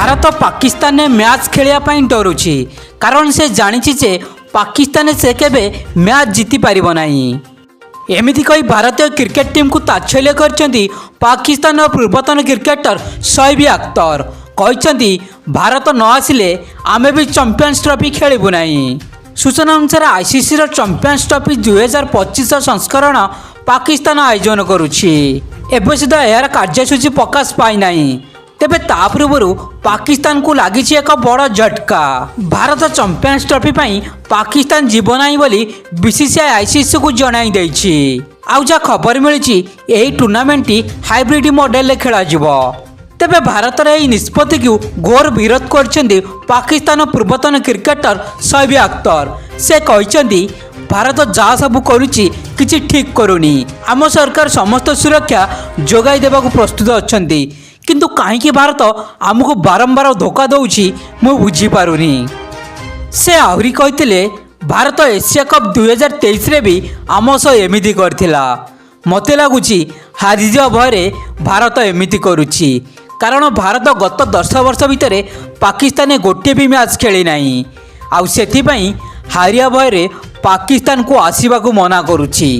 भारत पाकिस्तान ने मैच खेलिया डरुछि कारण से जानिछि जे पाकिस्तान से केबे मैच जीति पारिबो नाही। एमिति कही भारतीय क्रिकेट टीम को ताच्छल्य करछन्ती पाकिस्तान पूर्वतन क्रिकेटर शोएब अख्तर। कहछन्ती भारत न आसिले आमे भी चैंपियंस ट्रॉफी खेलिबु नाही। सूचना अनुसार आईसीसी रो चैंपियंस ट्रॉफी 2025 संस्करण पाकिस्तान आयोजन करुछि। एबे सुधा यार कार्यसूची प्रकाश पाई नाही। तेबे ता पूर्व पाकिस्तान को लगी एक बड़ झटका। भारत चैंपियंस ट्रॉफी पाई पाकिस्तान जीव ना बोली बीसीसीआई आईसीसी को जणाई देछि। आउ जा खबर मिली यही टूर्नामेंट हाइब्रिड मॉडल खेल जिवो। तेबे भारत यह निष्पत्ति को घोर विरोध करछन्ती पाकिस्तान पूर्वतन क्रिकेटर शोएब अख्तर। से कहछन्ती भारत जहाँ सब करुच्ची किछि ठीक करूनी। आम सरकार समस्त सुरक्षा जोगाई देबाकू प्रस्तुत अछन्ती किंतु कहीं भारत आमको बारंबार धोखा दौछि मु बुझी पारुनी। से आहरी कहते भारत एशिया कप 2023 रे भी आम सह एमिति करथिला। मते लगुछि हारिजिया भୟରେ भारत एमिति करुछि कारण भारत गत 10 वर्ष भितर पाकिस्तान गोटे भी मैच खेली नाही। आउ सेथिपई हारिया भୟରେ पाकिस्तान को आसीबाकू मना करुछि।